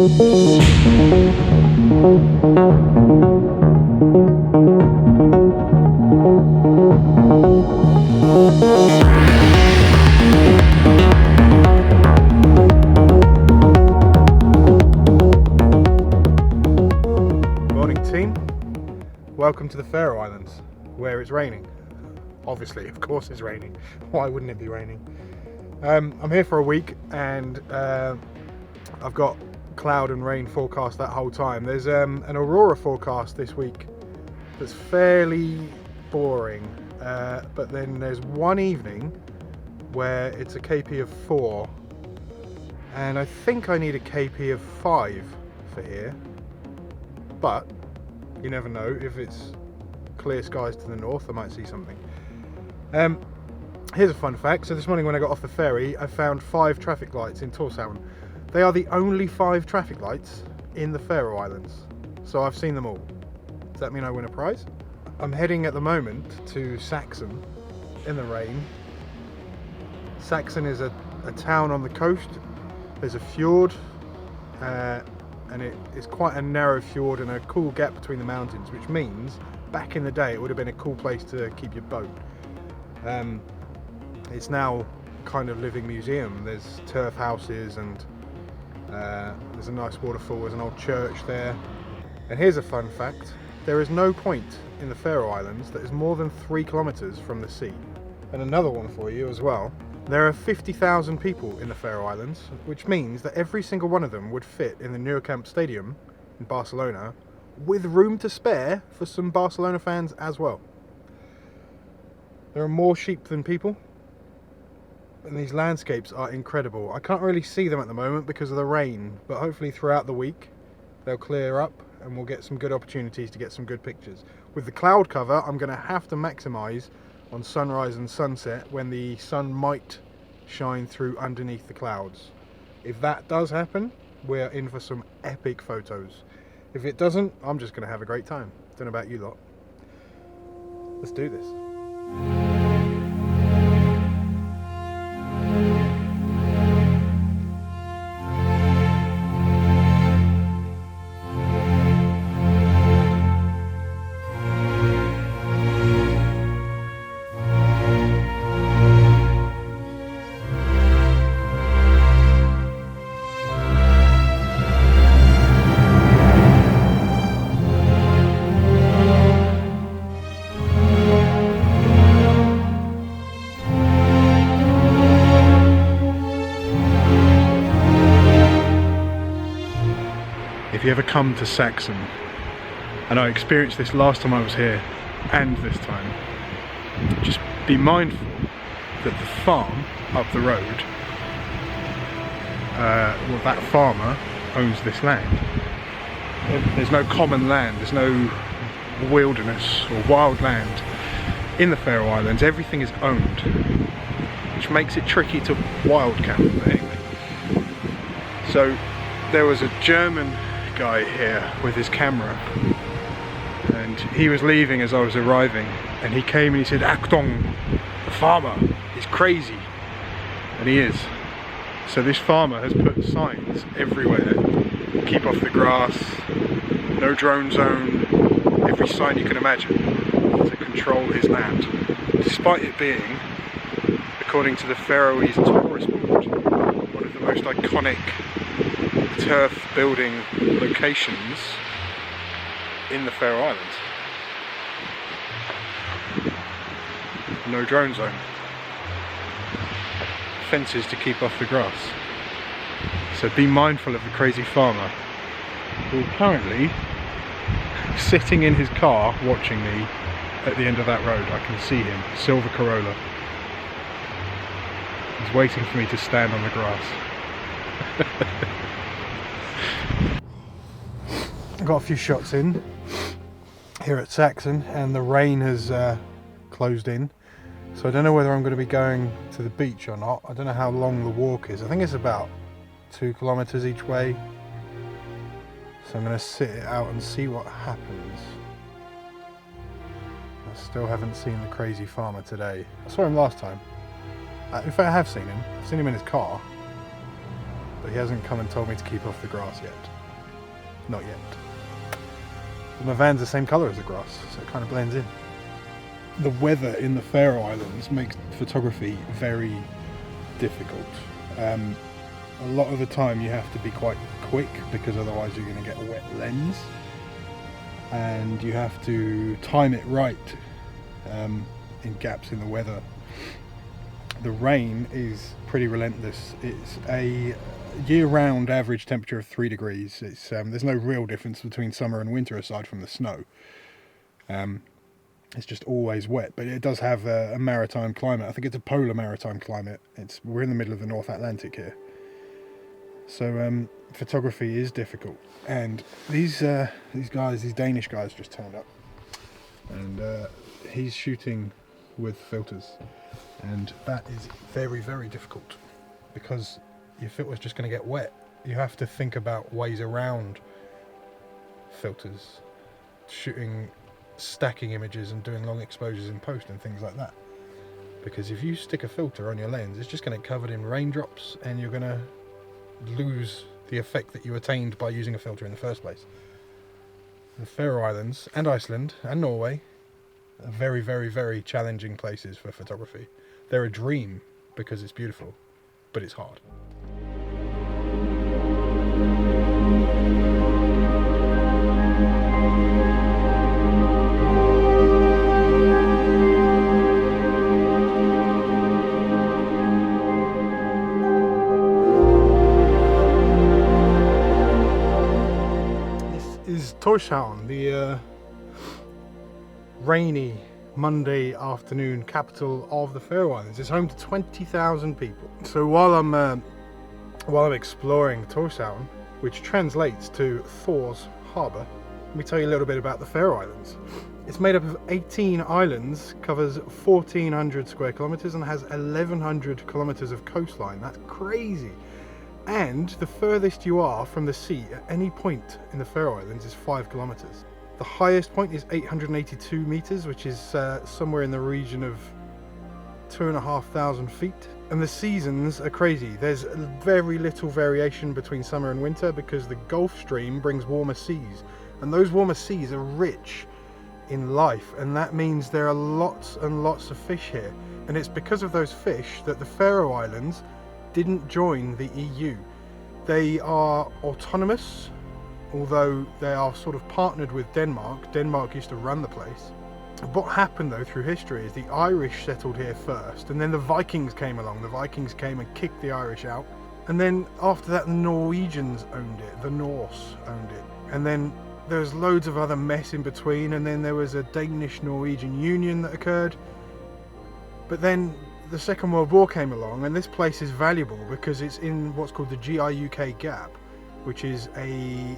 Morning team, welcome to the Faroe Islands, where it's raining. Obviously, of course it's raining. Why wouldn't it be raining? I'm here for a week and I've got cloud and rain forecast that whole time. There's an aurora forecast this week that's fairly boring, but then there's one evening where it's a KP of 4 and I think I need a KP of 5 for here, but you never know. If it's clear skies to the north, I might see something. Here's a fun fact. So this morning when I got off the ferry, I found 5 traffic lights in Tórshavn. They are the only 5 traffic lights in the Faroe Islands. So I've seen them all. Does that mean I win a prize? I'm heading at the moment to Saxon in the rain. Saxon is a town on the coast. There's a fjord and it is quite a narrow fjord and a cool gap between the mountains, which means back in the day it would have been a cool place to keep your boat. It's now kind of living museum. There's turf houses and there's a nice waterfall. There's an old church there. And here's a fun fact. There is no point in the Faroe Islands that is more than 3 kilometers from the sea. And another one for you as well. There are 50,000 people in the Faroe Islands, which means that every single one of them would fit in the Nou Camp Stadium in Barcelona, with room to spare for some Barcelona fans as well. There are more sheep than people, and these landscapes are incredible. I can't really see them at the moment because of the rain, but hopefully throughout the week they'll clear up and we'll get some good opportunities to get some good pictures. With the cloud cover, I'm going to have to maximise on sunrise and sunset when the sun might shine through underneath the clouds. If that does happen, we're in for some epic photos. If it doesn't, I'm just going to have a great time. Don't know about you lot. Let's do this. If you ever come to Saxon, and I experienced this last time I was here and this time, just be mindful that the farm up the road, well, that farmer owns this land. There's no common land, there's no wilderness or wild land in the Faroe Islands. Everything is owned, which makes it tricky to wild camp. Anyway, so there was a German guy here with his camera and he was leaving as I was arriving, and he came and he said, "Achtung, the farmer is crazy," and he is. So this farmer has put signs everywhere: keep off the grass, no drone zone, every sign you can imagine to control his land, despite it being, according to the Faroese Tourist Board, one of the most iconic turf building locations in the Faroe Islands. No drone zone. Fences to keep off the grass. So be mindful of the crazy farmer who is currently sitting in his car watching me at the end of that road. I can see him, silver Corolla. He's waiting for me to stand on the grass. I've got a few shots in here at Saxon and the rain has closed in, so I don't know whether I'm going to be going to the beach or not. I don't know how long the walk is. I think it's about 2 kilometers each way, so I'm going to sit it out and see what happens. I still haven't seen the crazy farmer today. I saw him last time. In fact, I have seen him. I've seen him in his car, but he hasn't come and told me to keep off the grass yet. Not yet. But my van's the same colour as the grass, so it kind of blends in. The weather in the Faroe Islands makes photography very difficult. A lot of the time you have to be quite quick because otherwise you're going to get a wet lens, and you have to time it right in gaps in the weather. The rain is pretty relentless. It's a year-round average temperature of 3 degrees. It's there's no real difference between summer and winter aside from the snow. It's just always wet, but it does have a maritime climate. I think it's a polar maritime climate. We're in the middle of the North Atlantic here. So photography is difficult. And these Danish guys just turned up. And he's shooting with filters. And that is very, very difficult because your filter's just going to get wet. You have to think about ways around filters, stacking images and doing long exposures in post and things like that. Because if you stick a filter on your lens, it's just going to get covered in raindrops and you're going to lose the effect that you attained by using a filter in the first place. The Faroe Islands and Iceland and Norway are very, very, very challenging places for photography. They're a dream because it's beautiful, but it's hard. Tórshavn, the rainy Monday afternoon capital of the Faroe Islands. It's home to 20,000 people. So while I'm exploring Tórshavn, which translates to Thor's Harbour, let me tell you a little bit about the Faroe Islands. It's made up of 18 islands, covers 1,400 square kilometres and has 1,100 kilometres of coastline. That's crazy. And the furthest you are from the sea at any point in the Faroe Islands is 5 kilometres. The highest point is 882 metres, which is somewhere in the region of 2,500 feet. And the seasons are crazy. There's very little variation between summer and winter because the Gulf Stream brings warmer seas. And those warmer seas are rich in life, and that means there are lots and lots of fish here. And it's because of those fish that the Faroe Islands didn't join the EU. They are autonomous, although they are sort of partnered with Denmark. Denmark used to run the place. What happened though through history is the Irish settled here first, and then the Vikings came along. The Vikings came and kicked the Irish out, and then after that the Norwegians owned it, the Norse owned it, and then there was loads of other mess in between, and then there was a Danish-Norwegian union that occurred. But then the Second World War came along, and this place is valuable because it's in what's called the GI-UK Gap, which is a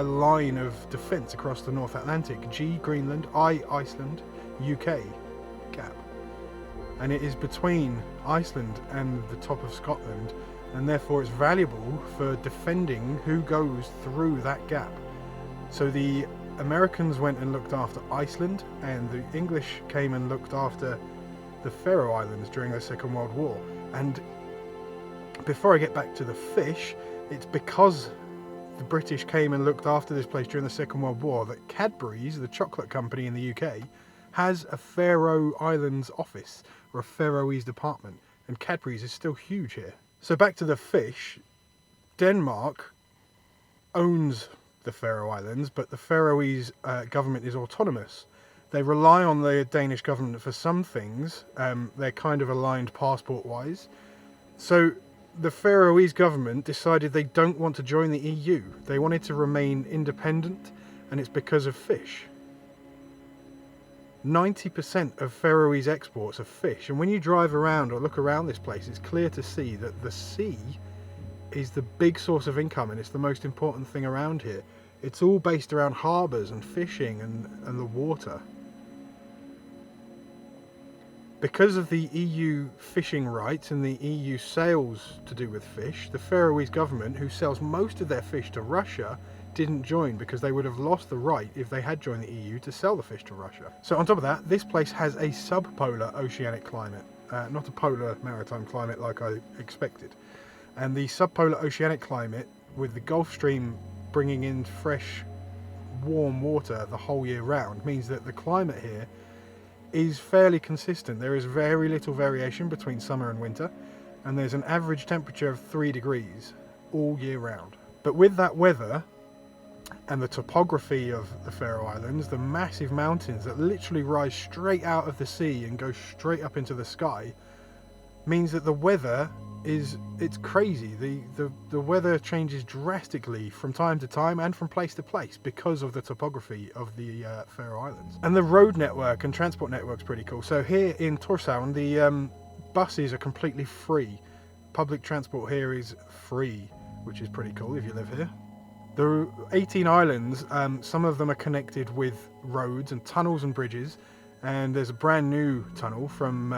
line of defence across the North Atlantic. G, Greenland, I, Iceland, UK Gap. And it is between Iceland and the top of Scotland, and therefore it's valuable for defending who goes through that gap. So the Americans went and looked after Iceland, and the English came and looked after the Faroe Islands during the Second World War. And before I get back to the fish, it's because the British came and looked after this place during the Second World War that Cadbury's, the chocolate company in the UK, has a Faroe Islands office, or a Faroese department, and Cadbury's is still huge here. So back to the fish, Denmark owns the Faroe Islands, but the Faroese government is autonomous. They rely on the Danish government for some things. They're kind of aligned passport-wise. So the Faroese government decided they don't want to join the EU. They wanted to remain independent, and it's because of fish. 90% of Faroese exports are fish, and when you drive around or look around this place, it's clear to see that the sea is the big source of income, and it's the most important thing around here. It's all based around harbours and fishing and the water. Because of the EU fishing rights and the EU sales to do with fish, the Faroese government, who sells most of their fish to Russia, didn't join because they would have lost the right if they had joined the EU to sell the fish to Russia. So on top of that, this place has a subpolar oceanic climate, not a polar maritime climate like I expected. And the subpolar oceanic climate, with the Gulf Stream bringing in fresh, warm water the whole year round means that the climate here is fairly consistent. There is very little variation between summer and winter, and there's an average temperature of 3 degrees all year round. But with that weather and the topography of the Faroe Islands, the massive mountains that literally rise straight out of the sea and go straight up into the sky, means that the weather it's crazy. The weather changes drastically from time to time and from place to place because of the topography of the Faroe Islands. And the road network and transport network's pretty cool. So here in Tórshavn, the buses are completely free. Public transport here is free, which is pretty cool if you live here. The 18 islands, some of them are connected with roads and tunnels and bridges, and there's a brand new tunnel from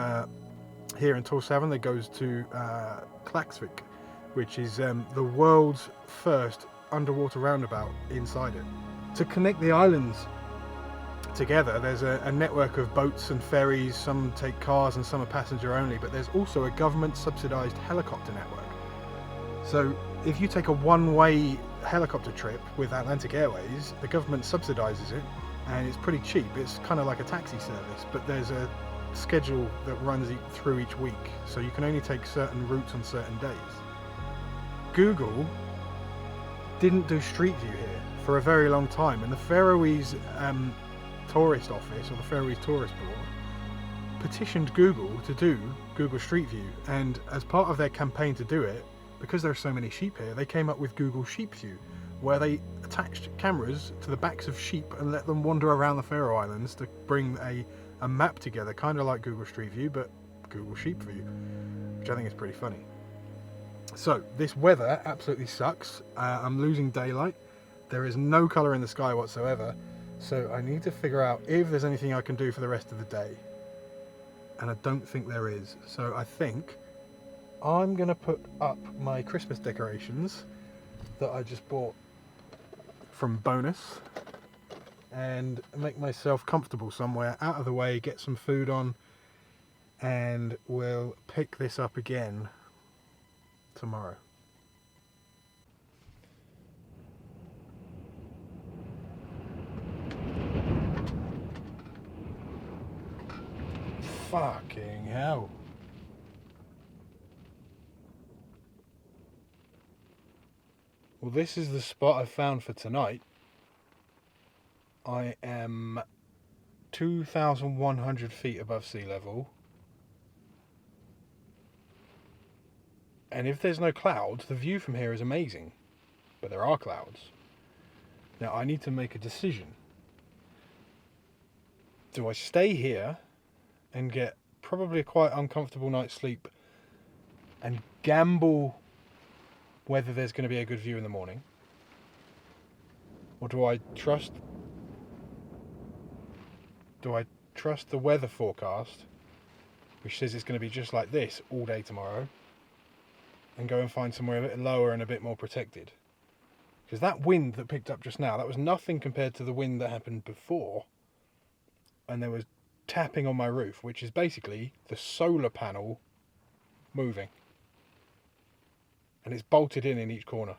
here in Tórshavn that goes to Klaksvík, which is the world's first underwater roundabout inside it. To connect the islands together, there's a network of boats and ferries. Some take cars and some are passenger only, but there's also a government subsidised helicopter network. So if you take a one-way helicopter trip with Atlantic Airways, the government subsidises it and it's pretty cheap. It's kind of like a taxi service, but there's a schedule that runs through each week, so you can only take certain routes on certain days. Google didn't do Street View here for a very long time, and the Faroese tourist office, or the Faroese tourist board, petitioned Google to do Google Street View, and as part of their campaign to do it, because there are so many sheep here, they came up with Google Sheep View, where they attached cameras to the backs of sheep and let them wander around the Faroe Islands to bring a map together, kind of like Google Street View, but Google Sheep View, which I think is pretty funny. So this weather absolutely sucks. I'm losing daylight. There is no colour in the sky whatsoever, so I need to figure out if there's anything I can do for the rest of the day, and I don't think there is. So I think I'm gonna put up my Christmas decorations that I just bought from Bonus and make myself comfortable somewhere out of the way, get some food on, and we'll pick this up again tomorrow. Fucking hell. Well, this is the spot I found for tonight. I am 2,100 feet above sea level. And if there's no clouds, the view from here is amazing. But there are clouds. Now I need to make a decision. Do I stay here and get probably a quite uncomfortable night's sleep and gamble whether there's going to be a good view in the morning? Or do I trust the weather forecast, which says it's going to be just like this all day tomorrow, and go and find somewhere a bit lower and a bit more protected? Because that wind that picked up just now, that was nothing compared to the wind that happened before, and there was tapping on my roof, which is basically the solar panel moving, and it's bolted in each corner.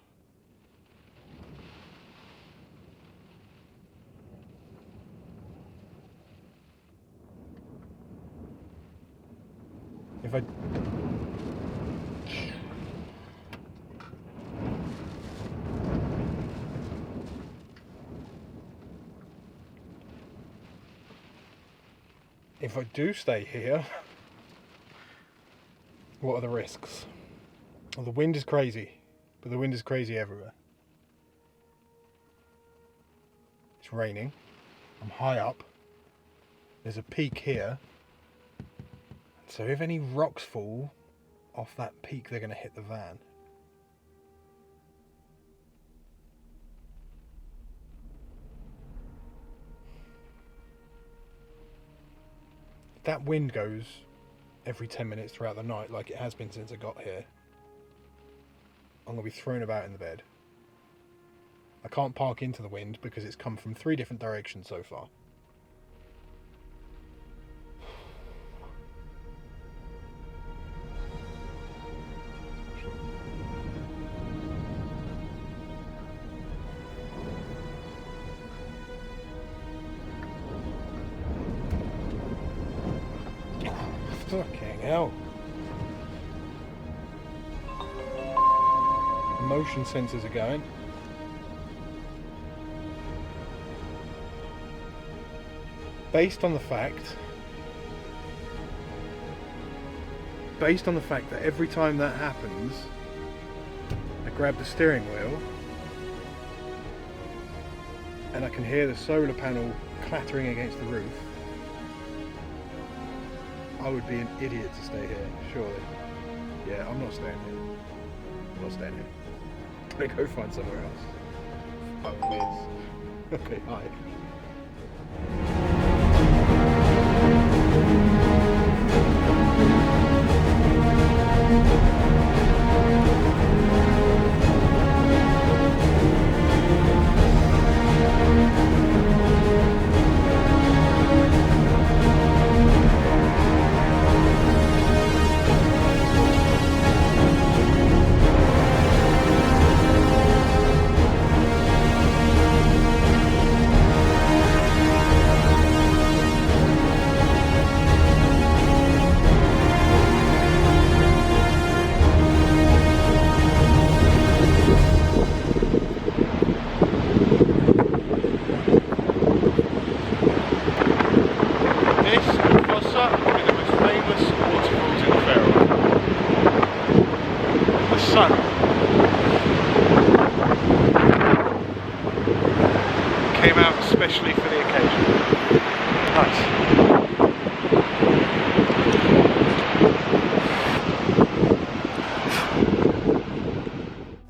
If I do stay here, what are the risks? Well, the wind is crazy, but the wind is crazy everywhere. It's raining. I'm high up. There's a peak here. So if any rocks fall off that peak, they're going to hit the van. If that wind goes every 10 minutes throughout the night, like it has been since I got here, I'm going to be thrown about in the bed. I can't park into the wind because it's come from 3 different directions so far. Fucking hell. Motion sensors are going. Based on the fact that every time that happens, I grab the steering wheel and I can hear the solar panel clattering against the roof, I would be an idiot to stay here, surely. Yeah, I'm not staying here. I'm not staying here. I'm gonna go find somewhere else. Fuck this. Okay, hi. Came out especially for the occasion. Nice.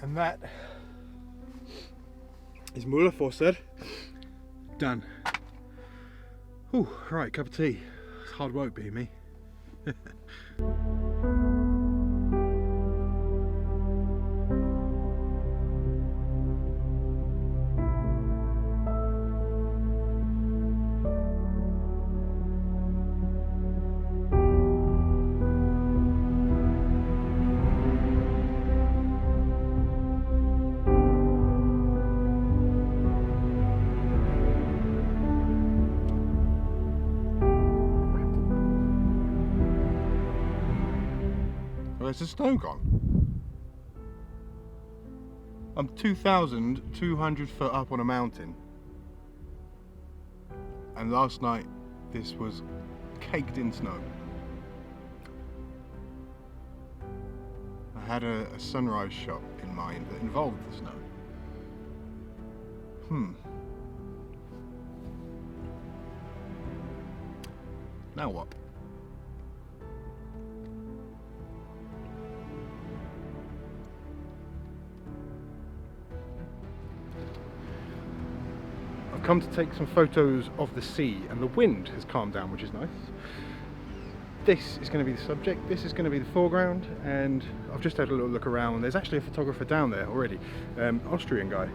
And that is mulafossar done. Ooh, right, cup of tea. It's hard work being me. Where's the snow gone? I'm 2,200 foot up on a mountain, and last night this was caked in snow. I had a sunrise shot in mind that involved the snow. Now what? I've come to take some photos of the sea, and the wind has calmed down, which is nice. This is going to be the subject, this is going to be the foreground, and I've just had a little look around. There's actually a photographer down there already, Austrian guy.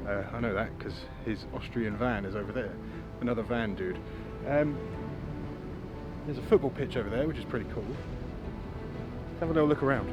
I know that because his Austrian van is over there, another van dude. There's a football pitch over there, which is pretty cool. Let's have a little look around.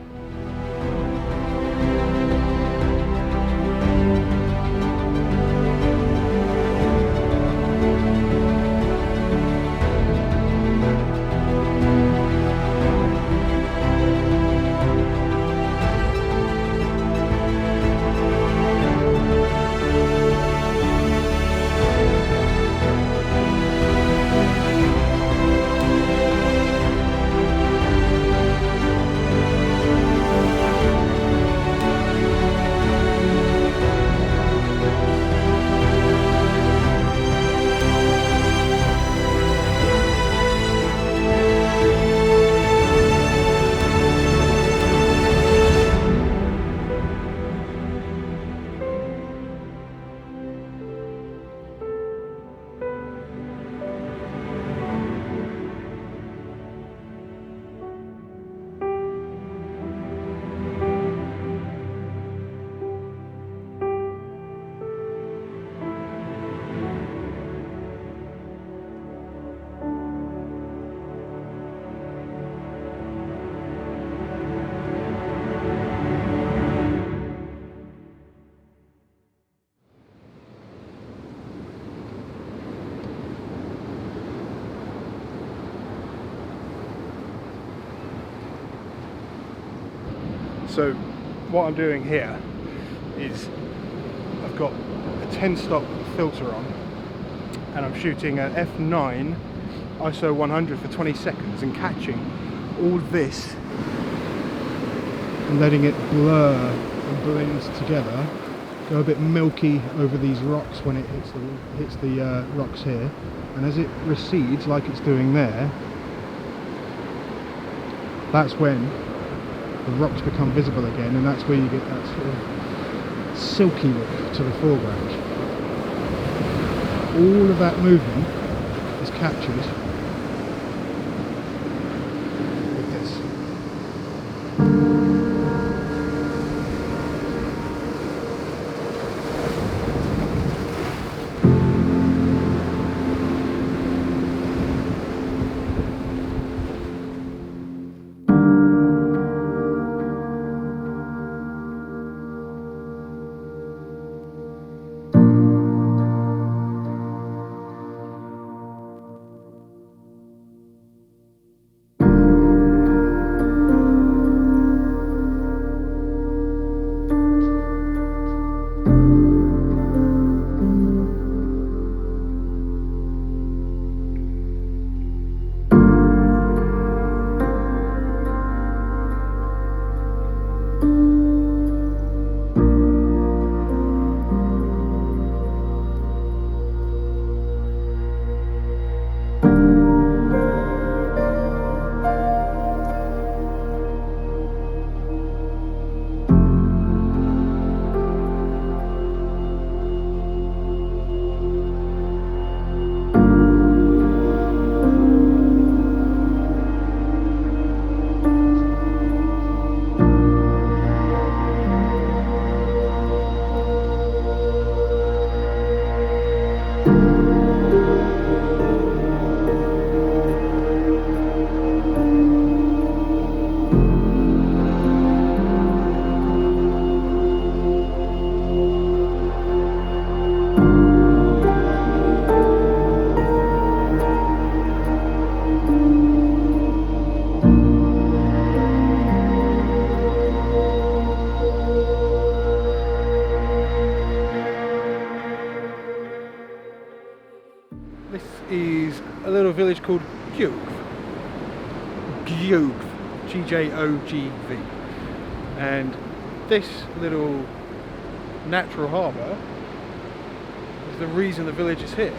So what I'm doing here is I've got a 10-stop filter on, and I'm shooting at f9 ISO 100 for 20 seconds and catching all this and letting it blur and blend together, go a bit milky over these rocks when it hits the rocks here, and as it recedes like it's doing there, that's when the rocks become visible again, and that's where you get that sort of silky look to the foreground. All of that movement is captured with this. This is a little village called Gjogv. Gjogv. G-J-O-G-V. And this little natural harbour is the reason the village is here.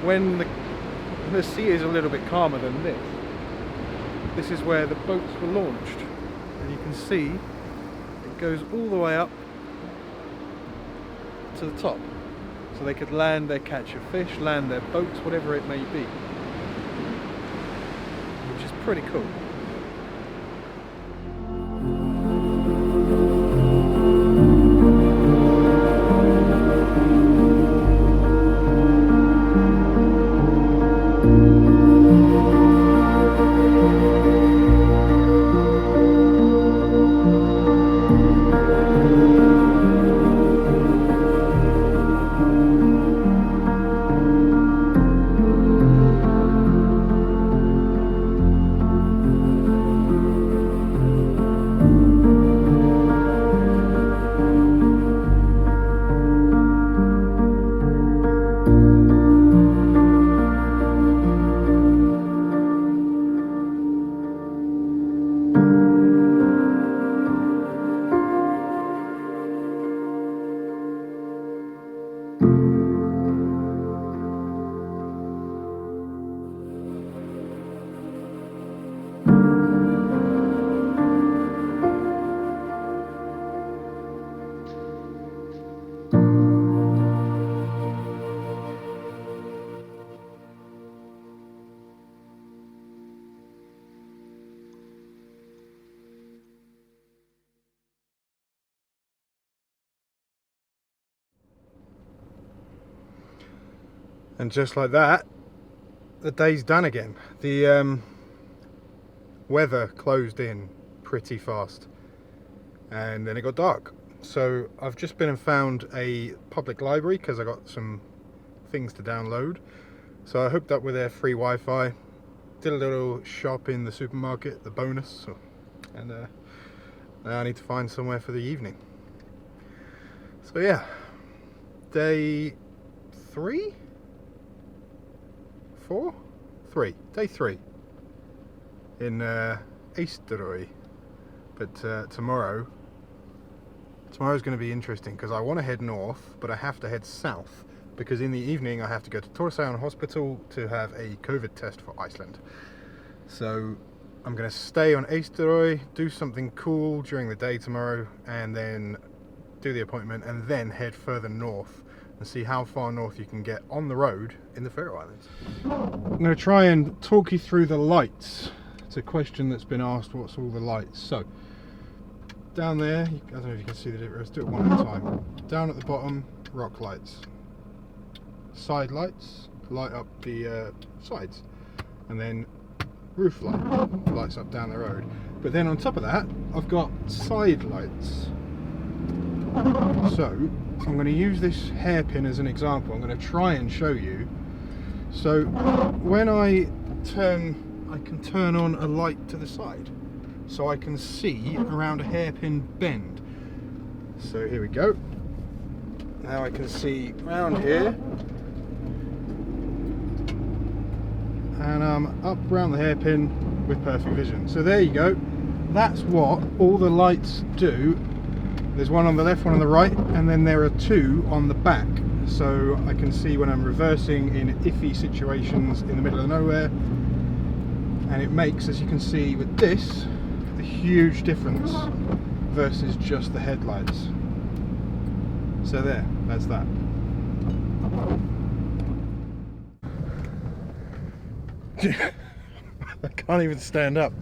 When the sea is a little bit calmer than this is where the boats were launched. And you can see it goes all the way up to the top. So they could land their catch of fish, land their boats, whatever it may be. Which is pretty cool. And just like that, the day's done again. The weather closed in pretty fast and then it got dark. So I've just been and found a public library because I got some things to download. So I hooked up with their free Wi-Fi, did a little shop in the supermarket, the bonus, and now I need to find somewhere for the evening. So yeah, day 3? 4? 3. Day 3 in Eysturoy. But tomorrow's going to be interesting because I want to head north, but I have to head south because in the evening I have to go to Tórshavn Hospital to have a COVID test for Iceland. So I'm going to stay on Eysturoy, do something cool during the day tomorrow, and then do the appointment, and then head further north and see how far north you can get on the road in the Faroe Islands. I'm going to try and talk you through the lights. It's a question that's been asked, what's all the lights? So down there, I don't know if you can see the difference, let's do it one at a time. Down at the bottom, rock lights. Side lights light up the sides, and then roof light lights up down the road. But then on top of that, I've got side lights. So I'm going to use this hairpin as an example. I'm going to try and show you. So when I can turn on a light to the side, so I can see around a hairpin bend. So here we go. Now I can see around here, and I'm up around the hairpin with perfect vision. So there you go. That's what all the lights do. There's one on the left, one on the right, and then there are 2 on the back. So I can see when I'm reversing in iffy situations in the middle of nowhere. And it makes, as you can see with this, a huge difference versus just the headlights. So there, that's that. I can't even stand up.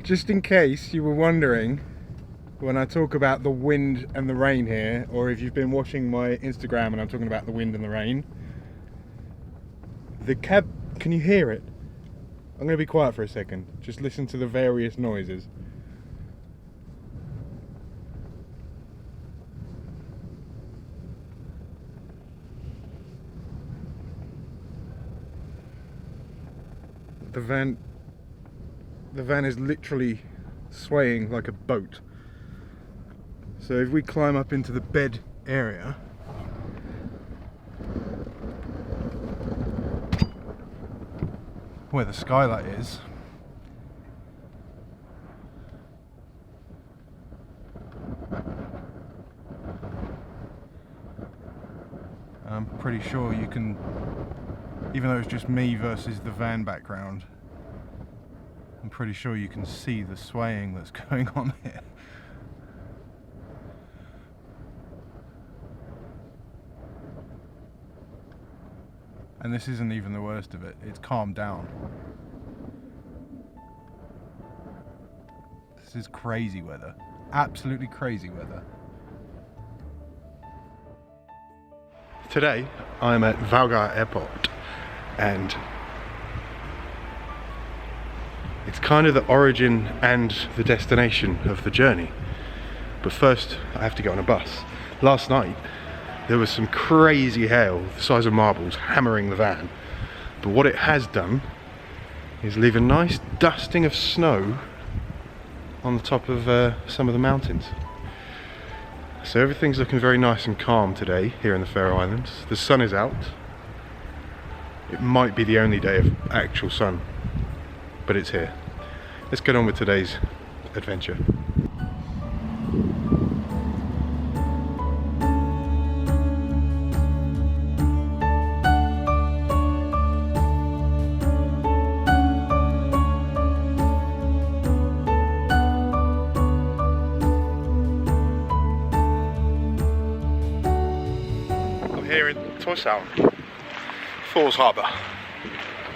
Just in case you were wondering, when I talk about the wind and the rain here, or if you've been watching my Instagram and I'm talking about the wind and the rain, the cab, can you hear it? I'm going to be quiet for a second, just listen to the various noises. The van is literally swaying like a boat. So if we climb up into the bed area, where the skylight is, I'm pretty sure you can, even though it's just me versus the van background, I'm pretty sure you can see the swaying that's going on here. And this isn't even the worst of it, it's calmed down. This is crazy weather, absolutely crazy weather. Today I'm at Vágar Airport, and it's kind of the origin and the destination of the journey. But first I have to get on a bus. Last night there was some crazy hail, the size of marbles, hammering the van. But what it has done is leave a nice dusting of snow on the top of some of the mountains. So everything's looking very nice and calm today here in the Faroe Islands. The sun is out. It might be the only day of actual sun, but it's here. Let's get on with today's adventure. Here in Tórshavn, Falls Harbour,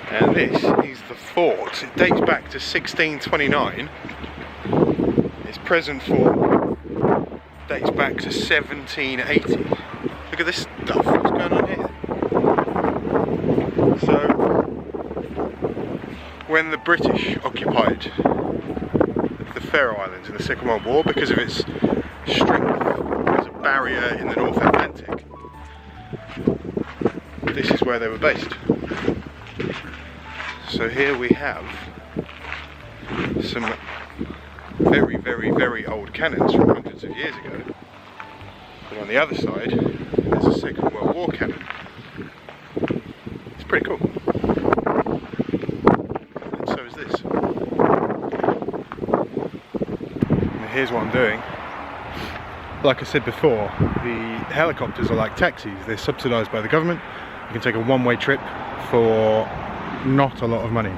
and this is the fort. It dates back to 1629. Its present fort dates back to 1780. Look at this stuff, what's going on here? So, when the British occupied the Faroe Islands in the Second World War, because of its strength as a barrier in the North Atlantic, this is where they were based. So here we have some very, very, very old cannons from hundreds of years ago. But on the other side, there's a Second World War cannon. It's pretty cool. And so is this. Now here's what I'm doing. Like I said before, the helicopters are like taxis. They're subsidised by the government. You can take a one-way trip for not a lot of money.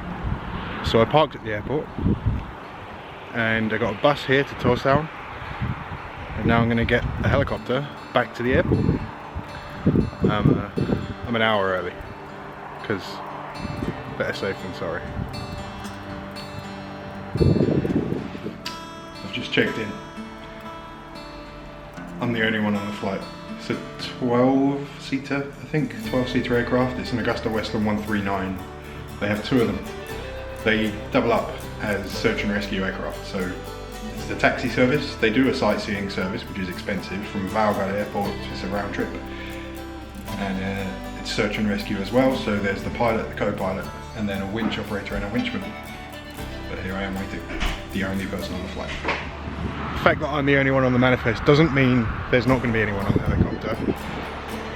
So I parked at the airport and I got a bus here to Tórshavn, and now I'm going to get a helicopter back to the airport. I'm an hour early because better safe than sorry. I've just checked in. I'm the only one on the flight. It's a 12-seater, I think, 12-seater aircraft. It's an Augusta Westland 139. They have two of them. They double up as search and rescue aircraft. So it's the taxi service. They do a sightseeing service, which is expensive, from Valgard Airport. It's a round trip. And it's search and rescue as well. So there's the pilot, the co-pilot, and then a winch operator and a winchman. But here I am waiting, the only person on the flight. The fact that I'm the only one on the manifest doesn't mean there's not going to be anyone on the helicopter.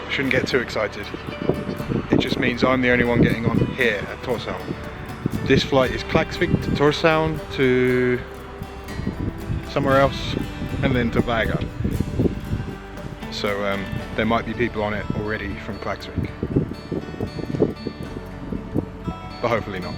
Shouldn't get too excited. It just means I'm the only one getting on here at Tórshavn. This flight is Klaksvík to Tórshavn to somewhere else and then to Vágar. So there might be people on it already from Klaksvík. But hopefully not.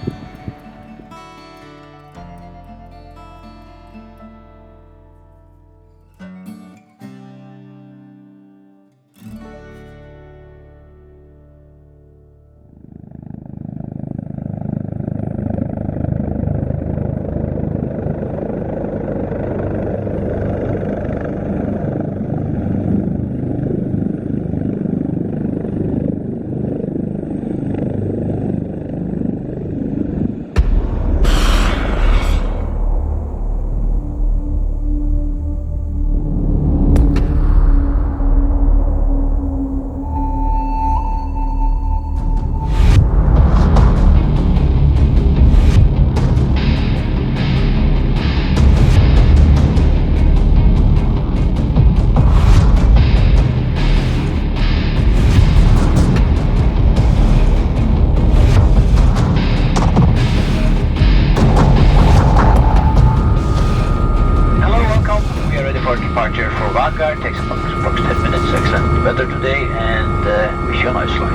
Takes approximately 10 minutes. Excellent weather today, and wish you a nice flight.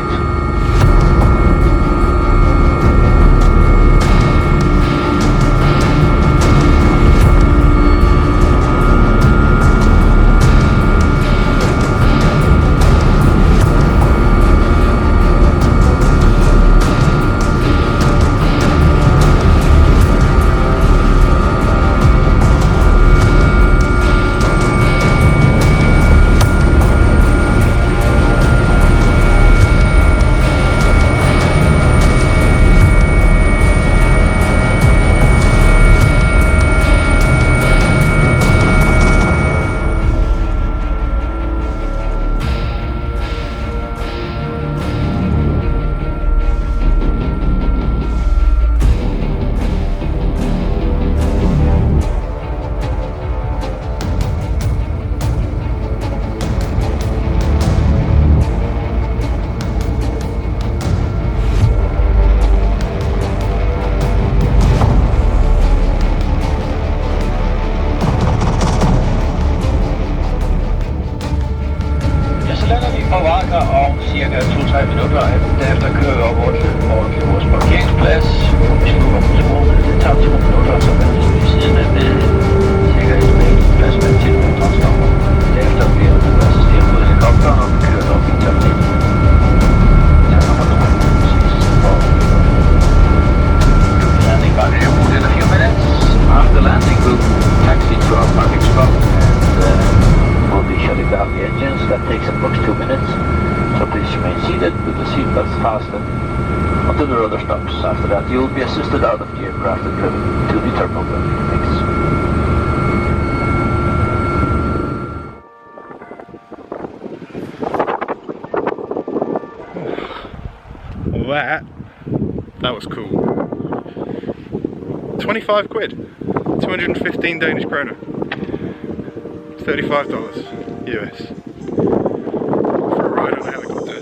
cirka 2-3 minutter. Derefter kører vi op over til vores parkeringsplads. Vi skal gå op på skolen. Det tager 2 minutter, så vender vi ved siden af med cirka et plads med til nogle transporter. Derefter bliver vi assisteret på helikopteren og kørt op i terminalen. Der kommer nummer 6 for landing by the airport in a few minutes. After landing, we'll taxi to our parking spot and we'll be shutting down the engines. That takes approximately 2 minutes. So please remain seated with the seatbelts fastened until the rudder stops. After that, you'll be assisted out of the aircraft and driven to the terminal building. Thanks. That was cool. 25 quid. 215 Danish kroner. $35 US. For a ride on a helicopter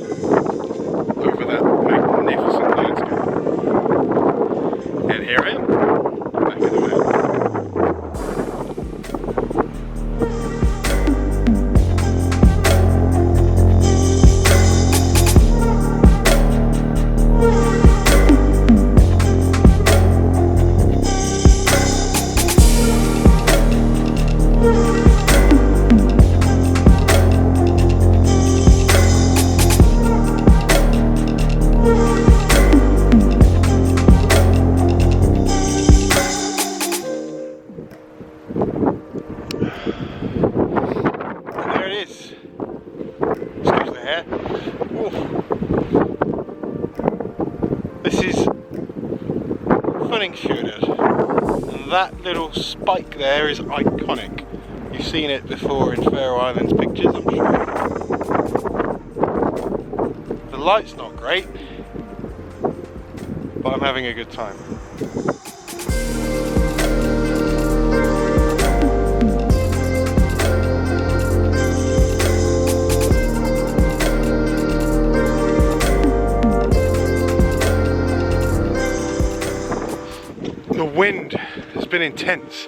over that magnificent landscape. And here I am, back in the van. This is funningar, and that little spike there is iconic. You've seen it before in Faroe Islands pictures, I'm sure. The light's not great, but I'm having a good time. The wind has been intense,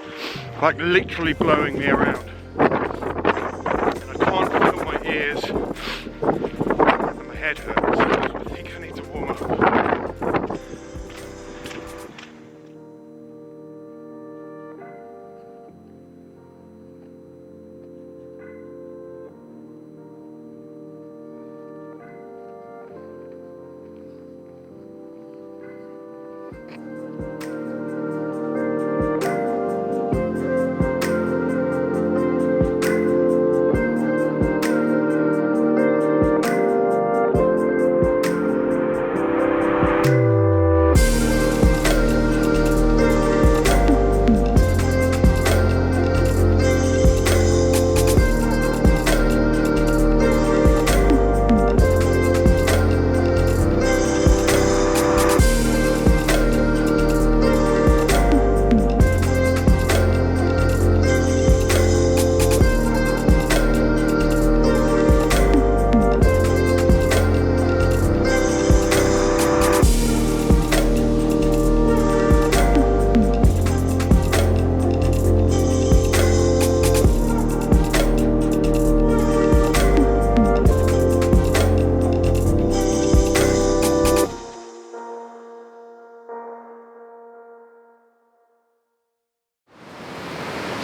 like literally blowing me around. And I can't feel my ears, and my head hurts. So I think I need to warm up.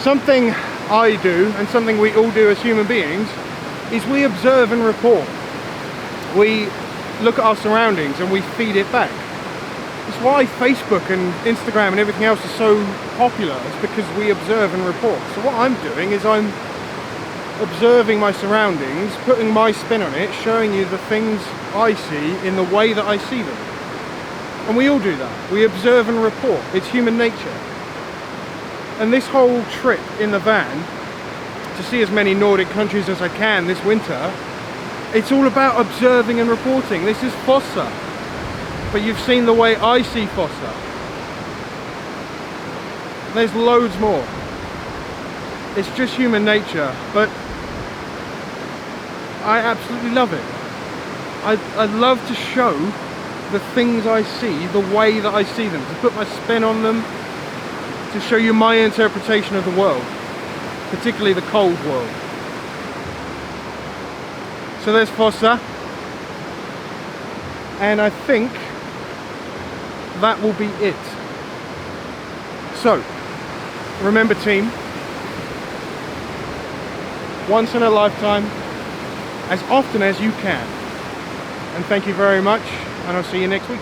Something I do, and something we all do as human beings, is we observe and report. We look at our surroundings and we feed it back. It's why Facebook and Instagram and everything else is so popular. It's because we observe and report. So what I'm doing is I'm observing my surroundings, putting my spin on it, showing you the things I see in the way that I see them. And we all do that. We observe and report. It's human nature. And this whole trip in the van to see as many Nordic countries as I can this winter, it's all about observing and reporting. This is Fossa, but you've seen the way I see Fossa. There's loads more. It's just human nature, but I absolutely love it. I love to show the things I see the way that I see them, to put my spin on them, to show you my interpretation of the world, particularly the cold world. So there's Fossa, and I think that will be it. So, remember team, once in a lifetime, as often as you can. And thank you very much, and I'll see you next week.